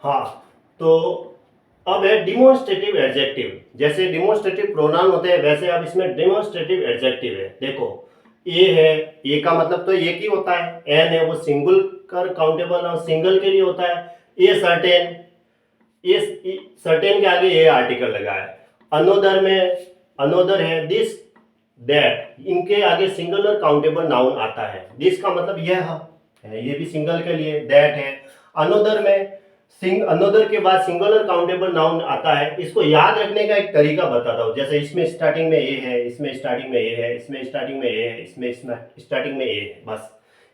हाँ, तो अब है डिमॉन्स्ट्रेटिव एडजेक्टिव। जैसे डिमॉन्स्ट्रेटिव प्रोनाउन होते हैं वैसे अब इसमें डिमॉन्स्ट्रेटिव एडजेक्टिव है। देखो ए है, ए का मतलब तो एक ही होता है। एन है वो सिंगल कर काउंटेबल और सिंगल के लिए होता है। ए सर्टेन, ये सर्टेन के आगे ए आर्टिकल लगा है। अनोदर में अनोदर है, दिस दैट, इनके आगे सिंगल और काउंटेबल नाउन आता है। दिस का मतलब यह है, ये भी सिंगल के लिए। दैट है। अनोदर में अनोदर के बाद सिंगल और काउंटेबल नाउन आता है। इसको याद रखने का एक तरीका बताता हूँ। जैसे इसमें स्टार्टिंग में ए है, इसमें स्टार्टिंग में ए है, इसमें स्टार्टिंग में ए है, इसमें स्टार्टिंग में ए है। बस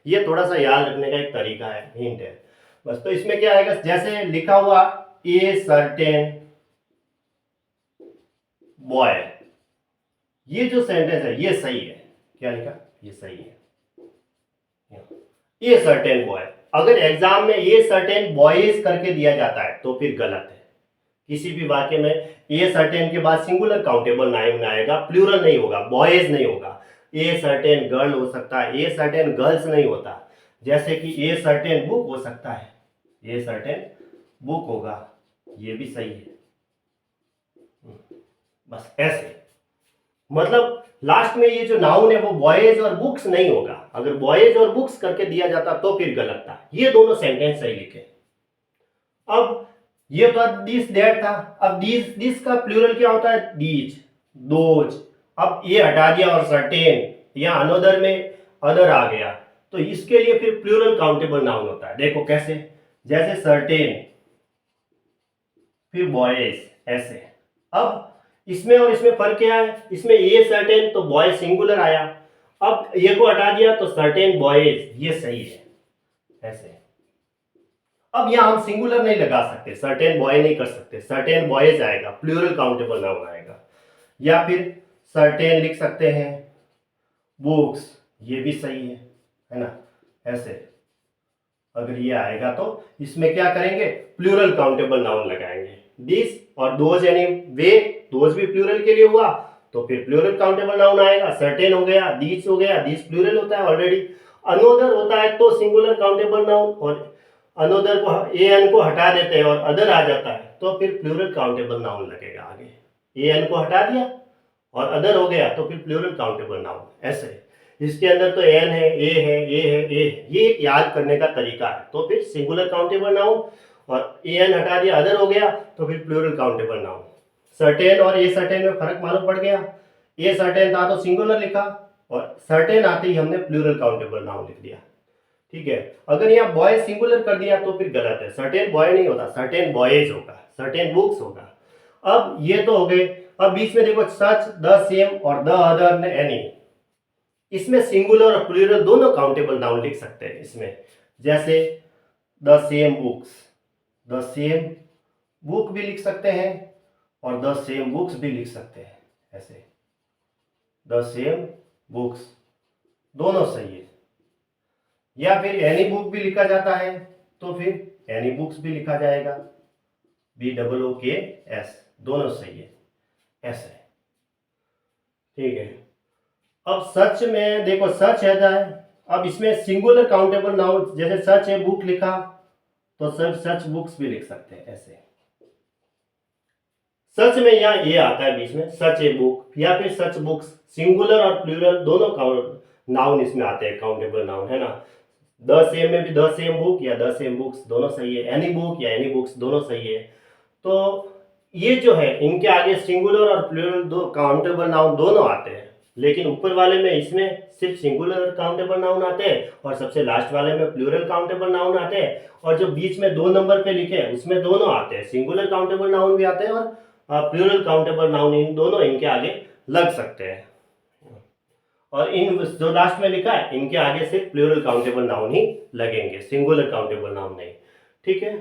ये थोड़ा सा याद रखने का एक तरीका है, हिंट है बस। तो इसमें क्या आएगा, जैसे लिखा हुआ ए सर्टेन बॉय, ये जो सेंटेंस है ये सही है। क्या लिखा, ये सही है। ए सर्टेन बॉय, अगर एग्जाम में ए सर्टेन बॉयज करके दिया जाता है तो फिर गलत है। किसी भी वाक्य में ए सर्टेन के बाद सिंगुलर काउंटेबल नाउन आएगा, प्लूरल नहीं होगा, बॉयज नहीं होगा। ए सर्टेन गर्ल हो सकता है, ए सर्टेन गर्ल्स नहीं होता। जैसे कि ए सर्टेन बुक हो सकता है, ए सर्टेन बुक होगा, ये भी सही है। बस ऐसे, मतलब लास्ट में ये जो नाउन है वो बॉयज और बुक्स नहीं होगा। अगर बॉयज और बुक्स करके दिया जाता तो फिर गलत था। ये दोनों सेंटेंस सही लिखे। अब ये तो दिस दैट था। अब दिस का प्लूरल क्या होता है, दीज, दोज। अब ये हटा दिया और सर्टेन या अनोदर में अदर आ गया तो इसके लिए फिर प्लूरल काउंटेबल नाउन होता है। देखो कैसे, जैसे सर्टेन फिर बॉयज, ऐसे। अब इसमें और इसमें फर्क क्या है, इसमें ये सर्टेन तो बॉय सिंगुलर आया। अब ये को हटा दिया तो सर्टेन बॉयज, ये सही है ऐसे। अब यहां हम सिंगुलर नहीं लगा सकते, सर्टेन बॉय नहीं कर सकते, सर्टेन बॉयज आएगा, प्लूरल काउंटेबल नाउन आएगा। या फिर सर्टेन लिख सकते हैं बुक्स, ये भी सही है ना, ऐसे। अगर ये आएगा तो इसमें क्या करेंगे, प्लूरल काउंटेबल नाउन लगाएंगे। दिस और दोज यानी वे, दोज भी प्लूरल के लिए हुआ तो फिर प्लूरल काउंटेबल नाउन आएगा। सर्टेन हो गया, दिस हो गया, दिस प्लूरल होता है ऑलरेडी। अनोदर होता है तो सिंगुलर काउंटेबल नाउन, और अनोदर को ए एन को हटा देते हैं और अदर आ जाता है तो फिर प्लूरल काउंटेबल नाउन लगेगा आगे। ए एन को हटा दिया और अदर हो गया तो फिर प्लूरल काउंटेबल नाउन, ऐसे। इसके अंदर तो एन है, ए है, ए है, ए, ये याद करने का तरीका है। तो फिर सिंगुलर काउंटेबल नाउन और ए एन हटा दिया, अदर हो गया तो फिर प्लूरल काउंटेबल नाउन। सर्टेन और ए सर्टेन में फर्क मालूम पड़ गया। ए सर्टेन था तो सिंगुलर लिखा और सर्टेन आते ही हमने प्लूरल काउंटेबल नाउन लिख दिया। ठीक है। अगर यहाँ बॉय सिंगुलर कर दिया तो फिर गलत है, सर्टेन बॉय नहीं होता, सर्टेन बॉयज होगा, सर्टेन बुक्स होगा। अब ये तो हो गए। अब बीच में देखो सच, द सेम और द अदर ने एनी, इसमें सिंगुलर और प्लूरल दोनों काउंटेबल नाउन लिख सकते हैं इसमें। जैसे the same books, the same book भी लिख सकते हैं और द सेम बुक्स भी लिख सकते हैं, ऐसे। द सेम बुक्स दोनों सही है। या फिर एनी बुक भी लिखा जाता है तो फिर एनी बुक्स भी लिखा जाएगा, BOOKS, दोनों सही है, ऐसे। ठीक है। अब सच में देखो, सच है जाए, अब इसमें सिंगुलर काउंटेबल नाउन, जैसे सच है बुक लिखा तो सच बुक्स भी लिख सकते हैं, ऐसे। सच में यहाँ ये आता है बीच में, सच ए बुक या फिर सच बुक्स, सिंगुलर और प्लूरल दोनों नाउन इसमें आते हैं, काउंटेबल नाउन, है ना। द सेम में भी द सेम बुक या द सेम बुक्स दोनों सही है, एनी बुक या एनी बुक्स दोनों सही है। तो ये जो है इनके आगे सिंगुलर और प्लूरल दो काउंटेबल नाउन दोनों आते हैं, लेकिन ऊपर वाले में इसमें सिर्फ सिंगुलर काउंटेबल नाउन आते हैं और सबसे लास्ट वाले में प्लूरल काउंटेबल नाउन आते हैं। और जो बीच में 2 नंबर पे लिखे हैं उसमें दोनों आते हैं, सिंगुलर काउंटेबल नाउन भी आते हैं और प्लूरल काउंटेबल नाउन, इन दोनों इनके आगे लग सकते हैं। और इन जो लास्ट में लिखा है इनके आगे सिर्फ प्लूरल काउंटेबल नाउन ही लगेंगे, सिंगुलर काउंटेबल नाउन नहीं। ठीक है।